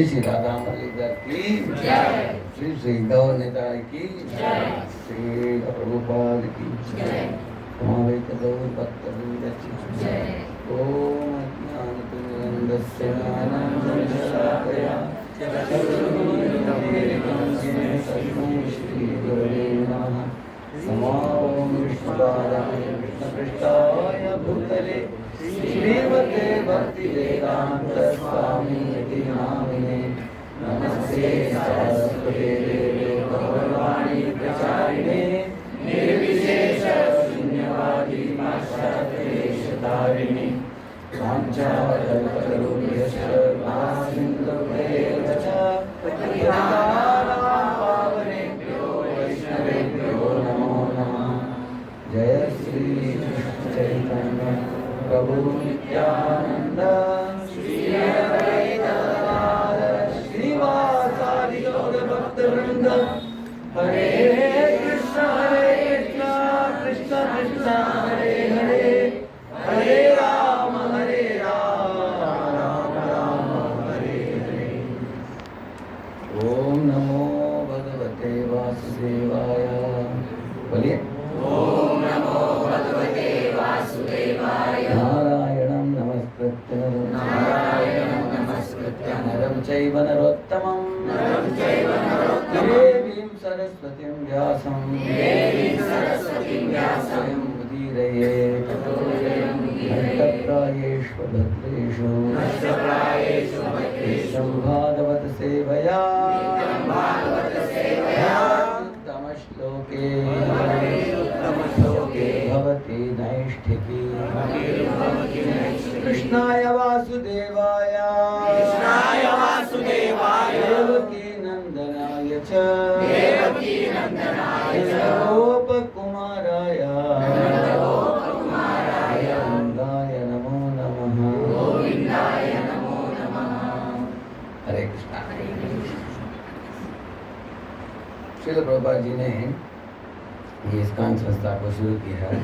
श्री श्री राधा मुरलीधर की जय, श्री श्री गौर निताय की जय, श्री प्रभुपाद की जय, महावेद गौर भक्तवृंद की जय। ओम अज्ञानतिमिरन्धस्य ज्ञानाञ्जनशलाकया चक्षुरुन्मीलितं येन तस्मै श्रीगुरवे नमः। नमो विष्णुपादाय कृष्णपृष्ठाय भूतले श्रीमते भक्तिवेदान्त स्वामिनिति नामिने। नमस्ते सरस्वते देवे गौरवाणी प्रचारिणे निर्विशेष शून्यवादी पाश्चात्यदेशतारिणे। वाञ्छाकल्पतरुभ्यश्च कृपासिन्धुभ्येव च पतितानां पावनेभ्यो वैष्णवेभ्यो नमो नमः। जय श्री कृष्ण चैतन्य प्रभु नित्यानंद श्री अद्वैत श्रीवासादि गौर भक्तवृंद। हरे कृष्ण कृष्ण कृष्ण हरे हरे, हरे राम राम राम हरे हरे। ओम नमो भगवते वासुदेवाय। बोलिए ओम नमो भगवते वासुदेवाय। नारायणं नमस्कृत्य नरं चैव नरोत्तमं देवीं सरस्वतीं व्यासं स्वयं उदीरयेत्। नष्टप्रायेषु भद्रेषु संभागवत सेवया उत्तमश्लोके भवति नैष्ठिकी। कृष्णाय वासुदेवाय देवकी नंदनाय च गोपकुमाराय गोविन्दाय नमो नमः। हरे कृष्णा। श्रील प्रभुपाद जी ने ये इस्कॉन संस्था को शुरू किया है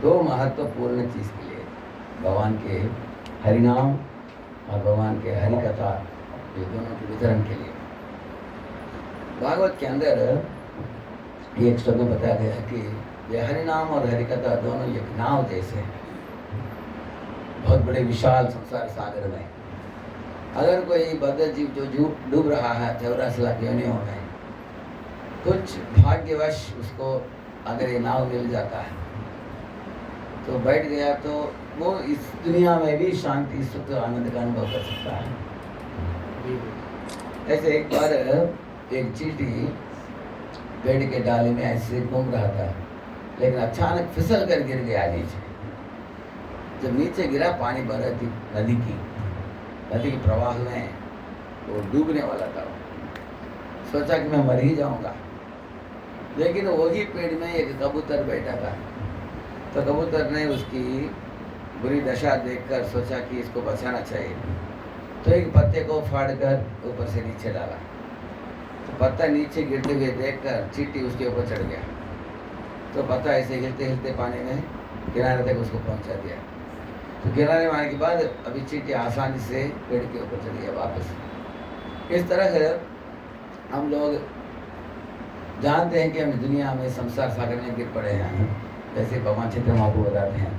दो महत्वपूर्ण चीज के लिए, भगवान के हरिनाम और भगवान के हरि कथा, ये दोनों के वितरण के लिए। भागवत के अंदर एक श्लोक में बताया गया है कि ये हरिनाम और हरि कथा दोनों एक नाव जैसे हैं, बहुत बड़े विशाल संसार सागर में। अगर कोई बद्ध जीव जो डूब रहा है 84 लाख योनियों में, कुछ भाग्यवश उसको अगर ये नाव मिल जाता है तो बैठ गया तो वो इस दुनिया में भी शांति सुख आनंद का अनुभव कर सकता है। ऐसे एक बार एक चींटी पेड़ के डाली में ऐसे घूम रहा था, लेकिन अचानक फिसल कर गिर गया नीचे। जब नीचे गिरा, पानी भर रही थी नदी के प्रवाह में, वो डूबने वाला था। सोचा कि मैं मर ही जाऊंगा, लेकिन वही पेड़ में एक कबूतर बैठा था। तो कबूतर ने उसकी बुरी दशा देखकर सोचा कि इसको बचाना चाहिए, तो एक पत्ते को फाड़कर ऊपर से नीचे डाला। तो पत्ता नीचे गिरते हुए देखकर चींटी उसके ऊपर चढ़ गया। तो पत्ता ऐसे हिलते हिलते पानी में किनारे तक उसको पहुंचा दिया। तो किनारे में आने के बाद अभी चींटी आसानी से पेड़ के ऊपर चढ़ गया वापस। इस तरह हम लोग जानते हैं कि हम दुनिया में संसार सागर में गिर पड़े हैं, जैसे भगवान चित्र महाप्रभु बताते हैं।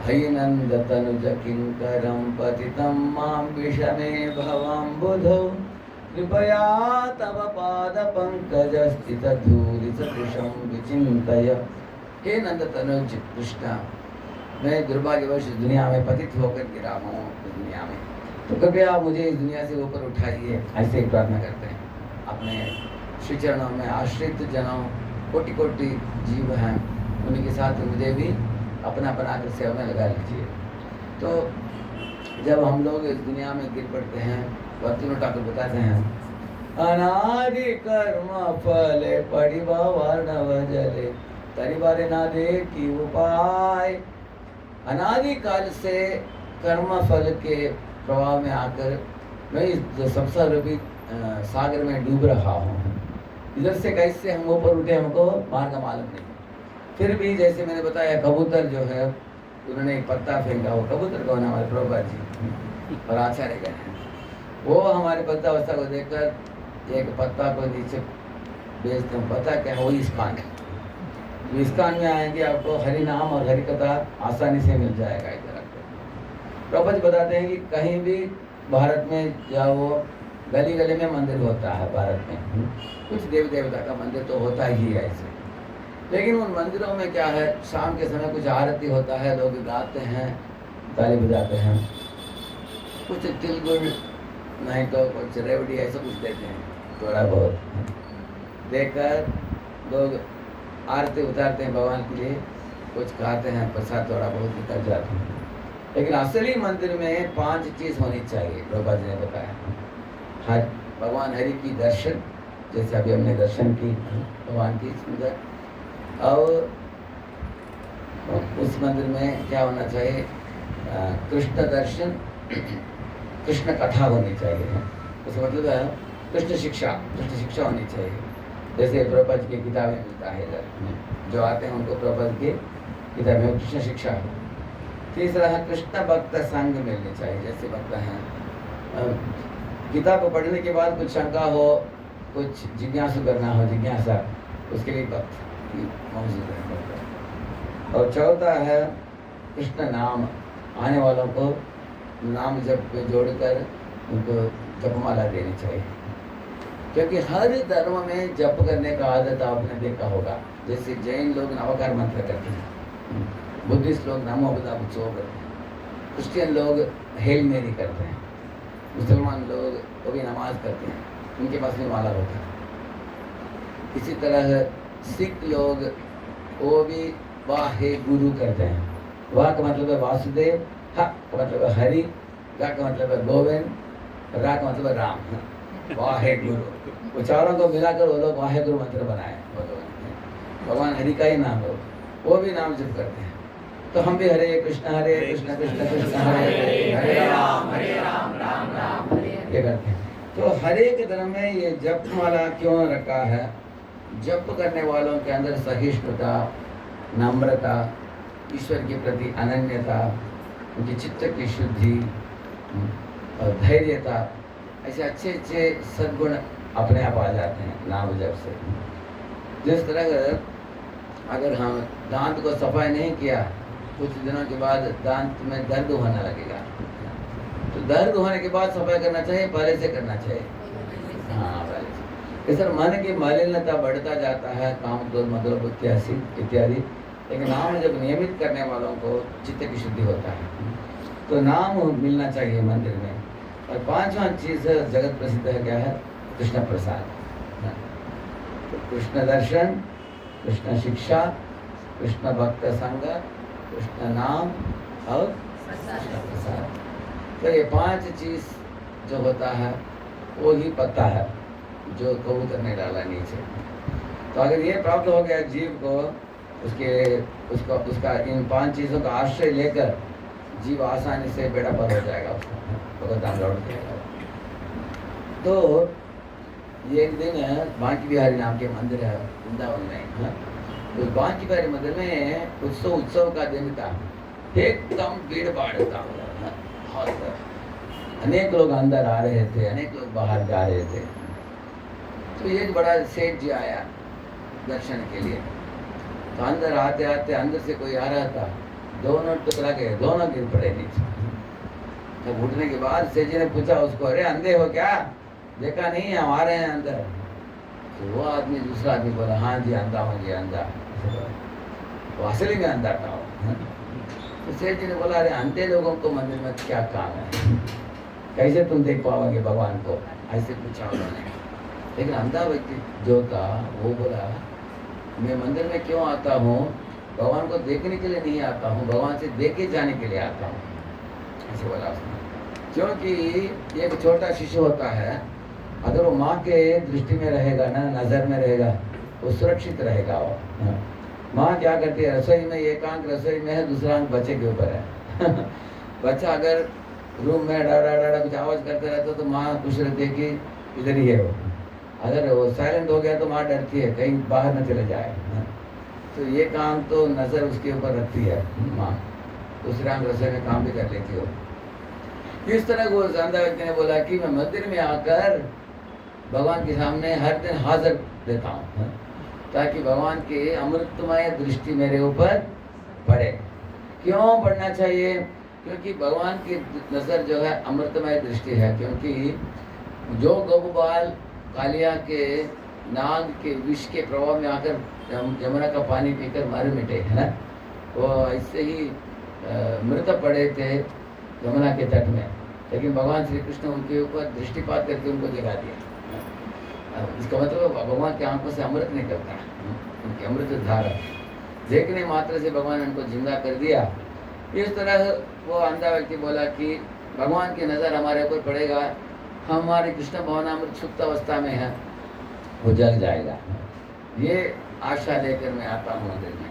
हैनंद तनुज किंकरं पतितं मां विषमे भवाम्बुधौ कृपया तव पाद पंकज स्थित धूलि सदृशं विचिन्तय। हे नंद तनुज कृष्ण, मैं दुर्भाग्यवश दुनिया में पतित होकर गिरा हूँ दुनिया में, तो कृपया मुझे इस दुनिया से ऊपर उठाइए। ऐसे ही प्रार्थना करते हैं अपने श्री चरणों में। आश्रित जनों कोटि कोटि जीव हैं, उनके साथ मुझे भी अपना बनाकर सेवा में लगा लीजिए। तो जब हम लोग इस दुनिया में गिर पड़ते हैं, भक्तिनोद ठाकुर बताते हैं, अनादि कर्म फले पड़िबा वर्णव जले तरिबारे ना दे की उपाय। अनादि काल से कर्म फल के प्रभाव में आकर मैं इस संसार रूपी सागर में डूब रहा हूँ। इधर से कैसे हम ऊपर उठे, हमको मार्ग मालूम नहीं। फिर भी जैसे मैंने बताया, कबूतर जो है उन्होंने एक पत्ता फेंका, वो कबूतर कौन है? हमारे प्रभुपाद जी और आचार्य गण हैं। वो हमारे पत्तावस्था को देखकर एक पत्ता को नीचे बेचते हैं, पता क्या है, वो इस्कान है। तो इस्कान में आएंगे आपको हरि नाम और हरि कथा आसानी से मिल जाएगा इधर आपको। प्रभु जी बताते हैं कि कहीं भी भारत में जाओ, गली गली में मंदिर होता है भारत में, कुछ देव देवता का मंदिर तो होता ही है ऐसे, लेकिन उन मंदिरों में क्या है, शाम के समय कुछ आरती होता है, लोग गाते हैं, ताली बजाते हैं, कुछ तिल गुड़ नहीं तो कुछ रेवड़ी ऐसा कुछ देते हैं, थोड़ा बहुत देकर लोग आरती उतारते हैं भगवान के लिए, कुछ खाते हैं, प्रसाद थोड़ा बहुत निकल जाते हैं। लेकिन असली मंदिर में 5 चीज़ होनी चाहिए, प्रभुपाद जी ने बताया। हर भगवान हरि की दर्शन, जैसे अभी हमने दर्शन की भगवान की सुंदर, और उस मंदिर में क्या होना चाहिए, कृष्ण दर्शन, कृष्ण कथा होनी चाहिए। उसका मतलब है कृष्ण शिक्षा होनी चाहिए। जैसे प्रभुपाद जी की किताबें मिलता है इधर, जो आते हैं उनको प्रभुपाद की किताब में कृष्ण शिक्षा है। तीसरा है कृष्ण भक्त संग मिलनी चाहिए। जैसे भक्त हैं, किताब को पढ़ने के बाद कुछ शंका हो, कुछ जिज्ञासु करना हो, जिज्ञासा, उसके लिए भक्त की मौजूद है। और चौथा है कृष्ण नाम, आने वालों को नाम जप पे जोड़कर उनको जपमाला देनी चाहिए, क्योंकि हर धर्म में जप करने का आदत आपने देखा होगा। जैसे जैन लोग नवकार मंत्र करते हैं, बुद्धिस्ट लोग नमो बुद्धा बुद्धो करते हैं, क्रिश्चियन लोग हेल मेरी करते हैं, मुसलमान लोग वो भी नमाज करते हैं, उनके पास भी माला होता है। इसी तरह सिख लोग वो भी वाहे गुरु करते हैं। वाह का मतलब है वासुदेव, हा का मतलब है हरि, गा का मतलब है गोविंद, रा का मतलब है राम। वाहे गुरु, वो चारों को मिलाकर वो लोग वाहे गुरु मंत्र बनाए। भगवान हरि का ही नाम हो, वो भी नाम जप करते हैं। तो हम भी हरे कृष्ण कृष्ण कृष्ण हरे हरे राम राम राम ये करते हैं। तो हर एक धर्म में ये जप माला क्यों रखा है? जप करने वालों के अंदर सहिष्णुता, नम्रता, ईश्वर के प्रति अनन्यता, उनकी चित्त की शुद्धि और धैर्यता, ऐसे अच्छे अच्छे सद्गुण अपने आप आ जाते हैं नाम जप से। जिस तरह अगर हम दांत को सफाई नहीं किया, कुछ दिनों के बाद दांत में दर्द होने लगेगा, तो दर्द होने के बाद सफाई करना चाहिए, पहले से करना चाहिए। हाँ, पहले से। इस तरह मन की मलिनता बढ़ता जाता है, काम क्रोध मद लोभ इत्यादि, लेकिन नाम जब नियमित करने वालों को चित्त की शुद्धि होता है, तो नाम मिलना चाहिए मंदिर में। और 5वां चीज जगत प्रसिद्ध है, क्या है? कृष्ण प्रसाद। तो कृष्ण दर्शन, कृष्ण शिक्षा, कृष्ण भक्त संग, कृष्ण नाम और कृष्ण प्रसाद। तो ये 5 चीज जो होता है वो ही पत्ता है जो कबूतर ने डाला नीचे। तो अगर ये प्राप्त हो गया जीव को, उसका इन 5 चीज़ों का आश्रय लेकर जीव आसानी से बेड़ा पार हो जाएगा, उसका भगवतान लौट जाएगा। तो ये एक दिन है, बांकी बिहारी नाम के मंदिर है वृंदावन में। तो बांकी बिहारी मंदिर में उत्सव का दिन था, एकदम भीड़ भाड़ था। अनेक लोग अंदर आ रहे थे, अनेक लोग बाहर जा रहे थे। तो एक बड़ा सेठ जी आया दर्शन के लिए। तो अंदर आते आते अंदर से कोई आ रहा था, दोनों टुकड़ा गए, दोनों गिर पड़े नीचे। जब उठने के बाद सेठ जी ने पूछा उसको, अरे अंधे हो क्या, देखा नहीं हम आ रहे हैं अंदर? तो वो आदमी, दूसरा आदमी बोला, हाँ जी अंधा हूँ जी, अंधा। वो असली में अंधा था। तो सेठ जी ने बोला, अरे अंधे लोगों को मंदिर में क्या काम है, कैसे तुम देख पाओगे भगवान को? ऐसे पूछा उन्होंने। लेकिन अंधा व्यक्ति जो था वो बोला, मैं मंदिर में क्यों आता हूँ? भगवान को देखने के लिए नहीं आता हूँ, भगवान से देखे जाने के लिए आता हूँ, ऐसे बोला उसने। क्योंकि एक छोटा शिशु होता है, अगर वो माँ के दृष्टि में रहेगा ना, नज़र में रहेगा, वो सुरक्षित रहेगा। वो माँ क्या करती है, रसोई में एक आंख रसोई में है, दूसरा आंख बच्चे के ऊपर है। बच्चा अगर रूम में डाड़ा डाड़ा कुछ आवाज़ करते रहता तो माँ खुश रहती है कि इधर ही है वो। अगर वो साइलेंट हो गया तो माँ डरती है कहीं बाहर न चले जाए। तो ये काम तो नज़र उसके ऊपर रखती है माँ, दूसरे आंख रसोई में काम भी कर लेती हो। इस तरह वो अंधा व्यक्ति ने बोला कि मैं मंदिर में आकर भगवान के सामने हर दिन हाजिर देता हूँ ताकि भगवान की अमृतमय दृष्टि मेरे ऊपर पड़े। क्यों पड़ना चाहिए? क्योंकि भगवान की नज़र जो है अमृतमय दृष्टि है। क्योंकि जो गोपाल कालिया के नाग के विष के प्रभाव में आकर यमुना का पानी पीकर मर मिटे है ना, वो ऐसे ही मृत पड़े थे यमुना के तट में, लेकिन भगवान श्री कृष्ण उनके ऊपर दृष्टिपात करके उनको जगा दिया। इसका मतलब भगवान की आंखों से अमृत निकलता है, उनकी अमृत धारा देखने मात्र से भगवान उनको जिंदा कर दिया। इस तरह वो अंधा व्यक्ति बोला कि भगवान की नज़र हमारे ऊपर पड़ेगा, हमारे कृष्ण भावनामृत सुप्त अवस्था में है, वो जल जाएगा। ये आशा लेकर मैं आता हूँ मंदिर में।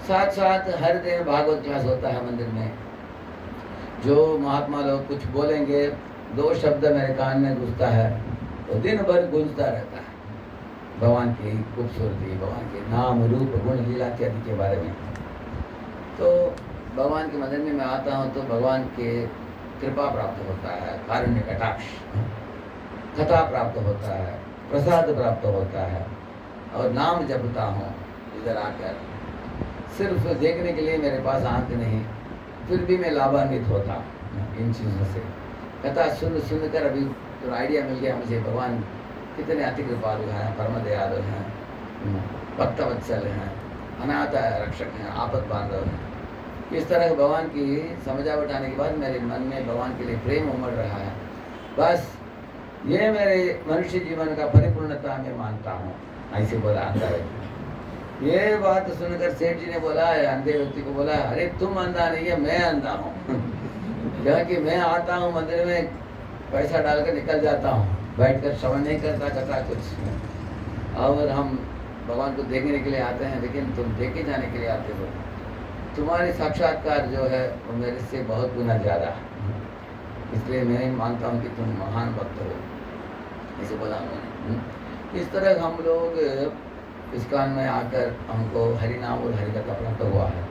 साथ साथ हर दिन भागवत क्लास होता है मंदिर में। जो महात्मा लोग कुछ बोलेंगे, 2 शब्द मेरे कान में घुसता है तो दिन भर गूंजता रहता है भगवान की खूबसूरती, भगवान के नाम रूप गुण लीला इत्यादि के बारे में। तो भगवान के मंदिर में मैं आता हूँ तो भगवान के कृपा प्राप्त होता है, कारुण्य कटाक्ष, कथा प्राप्त होता है, प्रसाद प्राप्त होता है और नाम जपता हूँ इधर आकर। सिर्फ देखने के लिए मेरे पास आंख नहीं, फिर भी मैं लाभान्वित होता इन चीज़ों से। कथा सुन कर अभी तो आइडिया मिल गया मुझे भगवान कितने अति कृपालु हैं, परम दयालु हैं, भक्तवत्सल हैं, अनाथ रक्षक हैं, आपद बांधव हैं। इस तरह भगवान की समझावट आने के बाद मेरे मन में भगवान के लिए प्रेम उमड़ रहा है। बस ये मेरे मनुष्य जीवन का परिपूर्णता मैं मानता हूँ, ऐसे बोला अंधा व्यक्ति। ये बात सुनकर सेठ जी ने बोला, अंधे व्यक्ति को बोला, अरे तुम अंधा नहीं है, मैं अंधा हूँ। क्योंकि मैं आता हूँ मंदिर में, पैसा डालकर निकल जाता हूँ, बैठकर श्रवण नहीं करता कथा कुछ। और हम भगवान को देखने के लिए आते हैं, लेकिन तुम देखे जाने के लिए आते हो। तुम्हारे साक्षात्कार जो है वो मेरे से बहुत गुना ज़्यादा है, इसलिए मैं मानता हूँ कि तुम महान भक्त हो, ऐसे बोला मैंने। इस तरह हम लोग इस्कॉन में आकर हमको हरि नाम और हरि कथा प्राप्त हुआ है,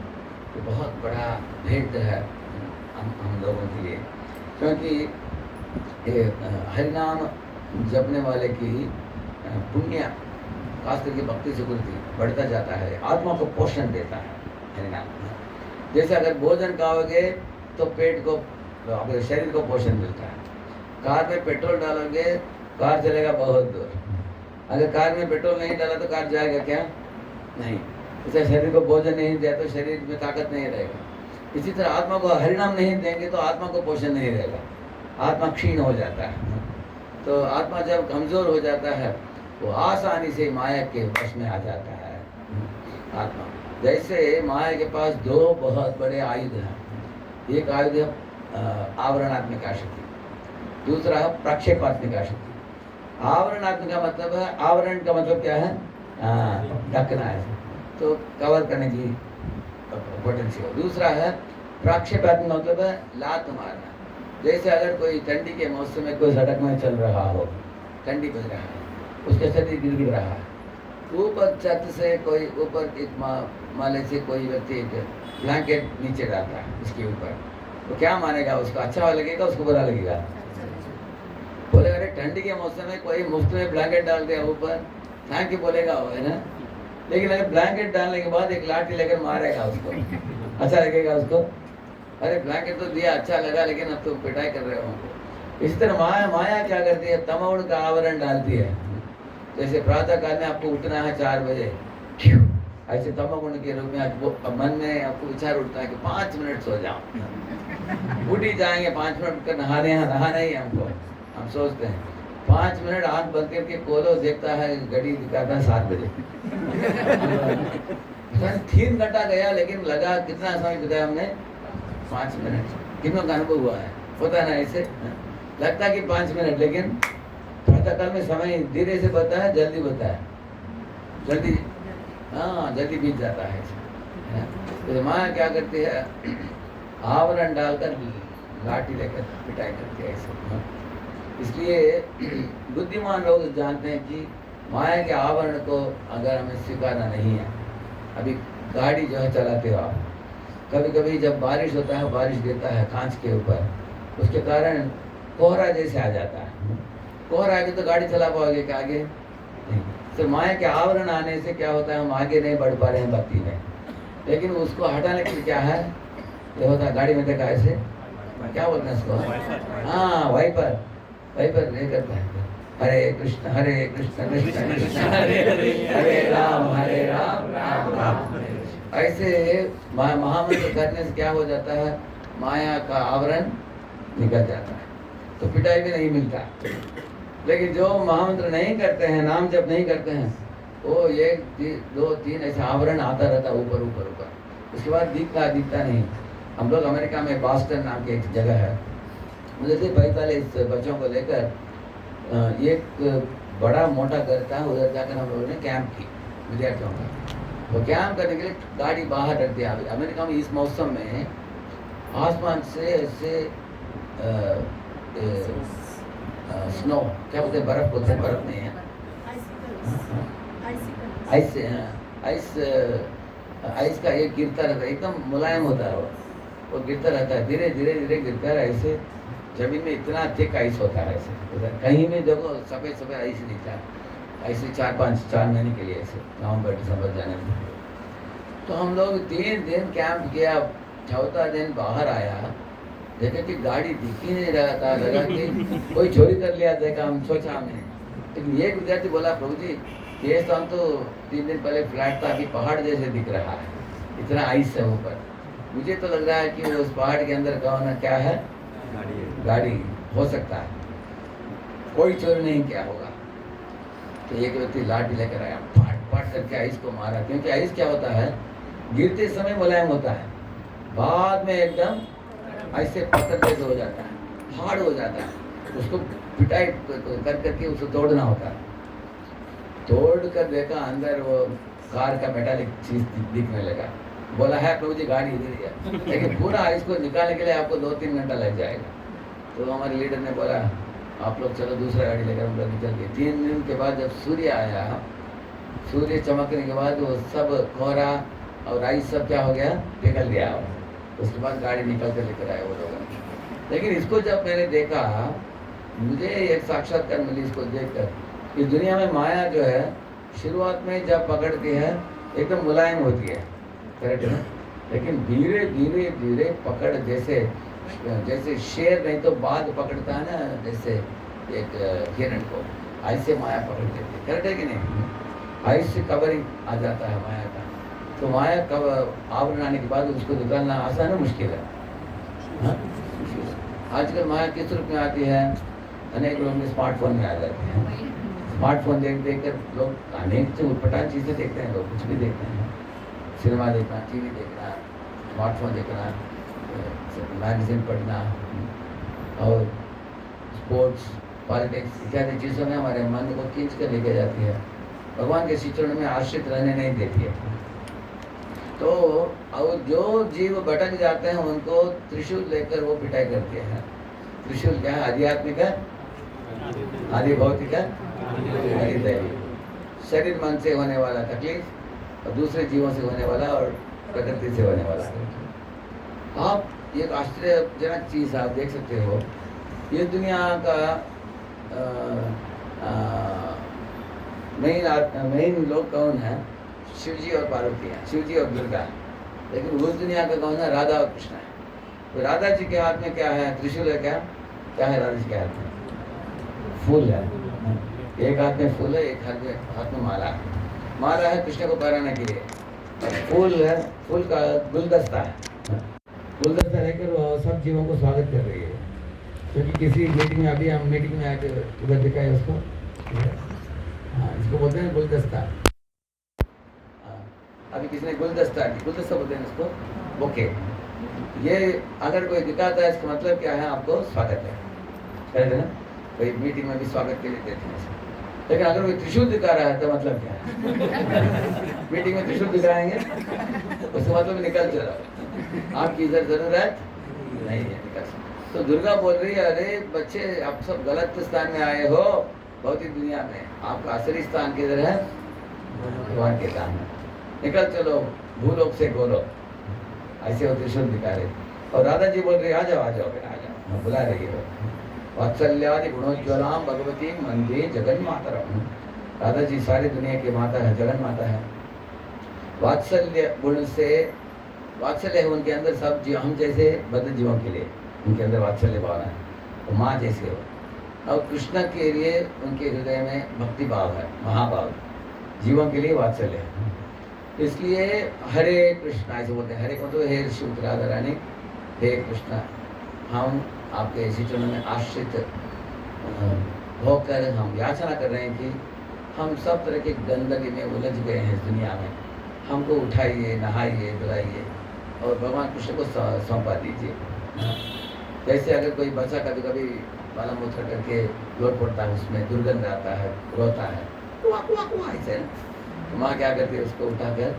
तो बहुत बड़ा भेंट है हम लोगों के लिए। क्योंकि हरि नाम जपने वाले की पुण्य खासकर की भक्ति सुकृति बढ़ता जाता है, आत्मा को पोषण देता है हरि नाम। जैसे अगर भोजन खाओगे तो पेट को, अपने शरीर को पोषण मिलता है। कार में पेट्रोल डालोगे, कार चलेगा बहुत दूर। अगर कार में पेट्रोल नहीं डाला तो कार जाएगा क्या? नहीं। इसे शरीर को भोजन नहीं दिया तो शरीर में ताकत नहीं रहेगा। इसी तरह आत्मा को हरिनाम नहीं देंगे तो आत्मा को पोषण नहीं रहेगा, आत्मा क्षीण हो जाता है। तो आत्मा जब कमज़ोर हो जाता है वो आसानी से माया के वश में आ जाता है आत्मा। जैसे माया के पास 2 बहुत बड़े आयुध हैं। एक आयुध है आवरणात्मिका शक्ति, दूसरा है प्रक्षेपात्मिका शक्ति। आवरणात्मिक का मतलब है, आवरण का मतलब क्या है? ढकना है, तो कवर करने की पोटेंशियल। दूसरा है प्रक्षेपात्मिक, मतलब है लात मारना। जैसे अगर कोई ठंडी के मौसम में कोई सड़क में चल रहा हो, ठंडी बज रहा है, उसके शरीर गिर रहा है, ऊपर छत से कोई ऊपर एक माले से कोई व्यक्ति एक ब्लैंकेट नीचे डालता है इसके ऊपर, तो क्या मानेगा? उसको अच्छा लगेगा, उसको बुरा लगेगा? बोलेगा अरे ठंडी के मौसम में कोई मुफ्त में ब्लैंकेट डाल दिया ऊपर, थैंक यू बोलेगा वो, है ना। लेकिन अगर ब्लैंकेट डालने के बाद एक लाठी लेकर मारेगा उसको, अच्छा लगेगा उसको? अरे ब्लैंकेट तो दिया, अच्छा लगा, लेकिन अब तो पिटाई कर रहे हो। इसी तरह माया क्या करती है? तमोगुण का आवरण डालती है। जैसे प्रातः काल में आपको उठना है 4 बजे, ऐसे तमोगुण के रूप में आपको मन में आपको विचार उठता है कि 5 मिनट सो जाओ। उठ ही जाएंगे 5 मिनट कर, नहाना ही हमको, हम सोचते हैं 5 मिनट आंख बंद करके खोलो, देखता है घड़ी दिखाता है 7 बजे। 3 घंटा गया, लेकिन लगा कितना समय बिताया हमने? 5 मिनट। कितनों का अनुभव हुआ है? होता है ना ऐसे, लगता है कि 5 मिनट, लेकिन प्रातःकाल में समय धीरे से बता है, जल्दी बता है, जल्दी, हाँ जल्दी बीत जाता है। तो माया क्या करती है? आवरण डालकर लाठी लेकर पिटाई करती है ऐसे। इसलिए बुद्धिमान लोग जानते हैं कि माया के आवरण को अगर हमें स्वीकारना नहीं है। अभी गाड़ी जो है चलाते हो आप, कभी कभी जब बारिश होता है, बारिश गिरता है कांच के ऊपर, उसके कारण कोहरा जैसे आ जाता है। कोहरा आगे तो गाड़ी चला पाओगे क्या? आगे नहीं। तो माया के आवरण आने से क्या होता है, हम आगे नहीं बढ़ पा रहे हैं भक्ति में। लेकिन उसको हटाने के लिए क्या है, ये होता है गाड़ी में देखा ऐसे, क्या बोलते हैं इसको, हाँ वाइपर, वाइपर नहीं करते हैं। हरे कृष्ण कृष्ण कृष्ण हरे हरे, हरे राम राम राम। ऐसे महामंत्र करने से क्या हो जाता है, माया का आवरण निकल जाता है, तो पिटाई भी नहीं मिलता। लेकिन जो महामंत्र नहीं करते हैं, नाम जप नहीं करते हैं, वो 1 2 3 ऐसा आवरण आता रहता है ऊपर ऊपर ऊपर, उसके बाद दिखता नहीं। हम लोग अमेरिका में बॉस्टन नाम की एक जगह है, मुझे से 45 बच्चों को लेकर एक बड़ा मोटा घर था, उधर जाकर हम लोगों ने कैंप की विद्यार्थियों का। वो कैंप करने के लिए गाड़ी बाहर रख दिया। अमेरिका में इस मौसम में आसमान से ऐसे स्नो, क्या बोलते हैं, बर्फ बोलते हैं, बर्फ नहीं है, आइस का एक गिरता रहता है, एकदम मुलायम होता है वो गिरता रहता है, धीरे धीरे धीरे गिरता है। ऐसे जमीन में इतना थिक आइस होता है, ऐसे कहीं में देखो सफेद सफेद आइस दिखता है, ऐसे 4 महीने के लिए, ऐसे नवंबर दिसंबर जाने में। तो हम लोग 3 दिन कैंप किया, 4था दिन बाहर आया, देखा कि गाड़ी दिख ही नहीं रहा था, लगा कि कोई चोरी कर लिया, देखा हम सोचा हमने। लेकिन एक विद्यार्थी बोला, प्रभु जी ये स्थान तो 3 दिन पहले फ्लैट था, अभी पहाड़ जैसे दिख रहा है, इतना आइस है ऊपर। मुझे तो लग रहा है कि उस पहाड़ के अंदर कौन क्या है, गाड़ी हो सकता है, कोई चोरी नहीं किया होगा। तो एक व्यक्ति लाठी लेकर आया, फाट करके आइस को मारा, क्योंकि आइस क्या होता है, गिरते समय मुलायम होता है, बाद में एकदम ऐसे पत्थर जैसे हो जाता है, हार्ड हो जाता है। उसको पिटाई कर करके उसको तोड़ना होता है। तोड़ कर देखा अंदर वो कार का मेटालिक चीज दिखने लगा। बोला है प्रभु जी गाड़ी इधर ही है, लेकिन पूरा इसको निकालने के लिए आपको 2-3 घंटा लग जाएगा। तो हमारे लीडर ने बोला आप लोग चलो दूसरा गाड़ी लेकर हम लोग निकल गए। 3 दिन के बाद जब सूर्य आया, सूर्य चमकने के बाद वो सब कोहरा और आइस सब क्या हो गया, पिघल गया। उसके बाद गाड़ी निकल कर लेकर आए वो लोग। लेकिन इसको जब मैंने देखा, मुझे एक साक्षात्कार मिली इसको देखकर कि दुनिया में माया जो है शुरुआत में जब पकड़ती है एकदम मुलायम होती है, करेक्ट है ना, लेकिन धीरे धीरे धीरे पकड़ जैसे शेर नहीं तो बाघ पकड़ता है ना, जैसे एक हिरण को, ऐसे माया पकड़ लेती है, करेक्ट है कि नहीं। ऐसे कवरिंग आ जाता है माया का। तो माया कब आवरण आने के बाद उसको निकालना आसान है, मुश्किल है, हाँ? आजकल माया किस रूप में आती है, अनेक लोग स्मार्टफोन में आ जाते हैं। स्मार्टफोन देख कर लोग अनेक से उटपटांग चीज़ें देखते हैं, लोग कुछ भी देखते हैं, सिनेमा देखना, टीवी देखना, स्मार्टफोन देखना, मैगजीन पढ़ना और स्पोर्ट्स, पॉलिटिक्स इत्यादि चीज़ों में हमारे मन को खींच कर लेके जाती है, भगवान के चरणों में आश्रित रहने नहीं देती है। तो और जो जीव भटक जाते हैं उनको त्रिशूल लेकर वो पिटाई करते हैं। त्रिशूल क्या है, आध्यात्मिक है, आदि भौतिक है, आदि दैवी। शरीर मन से होने वाला तकलीफ और दूसरे जीवों से होने वाला और प्रकृति से होने वाला। आप एक आश्चर्यजनक चीज़ आप देख सकते हो, ये दुनिया का मेन लोग कौन है, शिवजी और पार्वती है, शिवजी और दुर्गा। लेकिन उस दुनिया का कौन है, राधा और कृष्ण है। तो राधा जी के हाथ में क्या है, त्रिशूल है, क्या है राधा जी के हाथ में, फूल है। एक हाथ में फूल है, एक हाथ में माला है कृष्ण को पहनाने के लिए। फूल है, फूल का गुलदस्ता है, गुलदस्ता लेकर वो सब जीवों को स्वागत कर रही है। क्योंकि किसी मीटिंग में, अभी हम मीटिंग में आके उधर दिखाए उसको, हाँ इसको बोलते हैं गुलदस्ता। अभी किसी ने गुलदस्ता बोलते हैं इसको, ओके। ये अगर कोई दिखाता है इसका मतलब क्या है, आपको स्वागत है, करेक्ट है ना। कोई मीटिंग में भी स्वागत के लिए देते हैं। लेकिन अगर कोई त्रिशूल दिखा रहा है तो मतलब क्या है, मीटिंग में त्रिशूल दिखाएंगे उसका मतलब निकल चलो, आपकी इधर जरूरत नहीं है, निकल। तो दुर्गा बोल रही है, अरे बच्चे आप सब गलत स्थान में आए हो, भौतिक दुनिया में आपका असली स्थान किधर है, भगवान के स्थान में, निकल चलो भूलोक से गोलोक। ऐसे वो त्रिशूल दिखा रहे। और राधा जी बोल रही आ जाओ बेटा आ जाओ। बुला रही है। वात्सल्यादि गुणोज्ज्वलाम भगवती मंदे जगन मातरम। राधा जी सारी दुनिया की माता है, जगन माता है। वात्सल्य गुण से, वात्सल्य है उनके अंदर सब जीव, हम जैसे बद्ध जीवों के लिए उनके अंदर वात्सल्य भावना है, तो माँ जैसे हो। और कृष्ण के लिए उनके हृदय में भक्ति भाव है, महाभाव, जीवों के लिए वात्सल्य है। इसलिए हरे कृष्णा ऐसे बोलते हैं। हरे को तो हे श्री राधा रानी, हे कृष्णा, हम आपके इसी चरणों में आश्रित होकर हम याचना कर रहे हैं कि हम सब तरह की गंदगी में उलझ गए हैं इस दुनिया में, हमको उठाइए, नहाइए, धुलाइए और भगवान कृष्ण को सौंपा दीजिए। जैसे अगर कोई बच्चा कभी कभी बाला मूत्र करके लोट पड़ता है, उसमें दुर्गंध आता है, रोता है, कुआ कुआ कुआ ऐसे ना, तो माँ क्या करती है, उसको उठाकर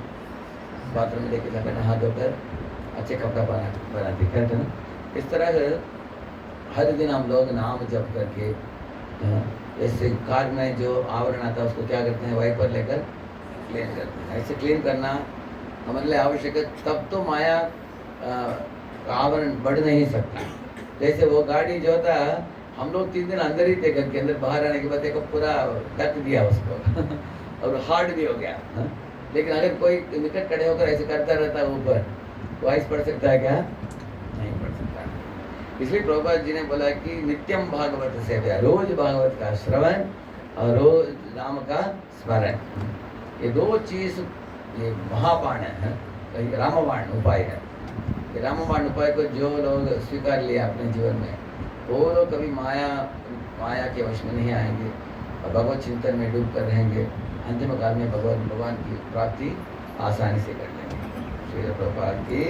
बाथरूम में लेके जाकर नहा धोकर अच्छे कपड़ा बनाती करते ना। इस तरह हर दिन हम लोग नाम जप करके ऐसे कार में जो आवरण आता है उसको क्या करते हैं, वाइपर लेकर क्लीन करते हैं। ऐसे क्लीन करना हमारे लिए आवश्यक है, तब तो माया आवरण बढ़ नहीं सकता। जैसे वो गाड़ी जो होता है, हम लोग 3 दिन अंदर ही थे, घर के अंदर, बाहर आने के बाद देखो पूरा ढक दिया उसको और हार्ड भी हो गया। लेकिन अगर कोई निकट खड़े होकर ऐसे करता रहता है ऊपर, तो ऐसे पढ़ सकता है क्या? नहीं पढ़ सकता। इसलिए प्रभुपाद जी ने बोला कि नित्यम भागवत सेवा, रोज भागवत का श्रवण और रोज राम का स्मरण, ये 2 चीज ये महाबाण है, रामबाण उपाय है। ये रामबाण उपाय को जो लोग स्वीकार लिया अपने जीवन में, वो लोग कभी माया के वश में नहीं आएंगे और भगवत चिंतन में डूब कर रहेंगे। अंतिम काल में भगवान की प्राप्ति आसानी से कर लेंगे। श्री प्रभुपाद की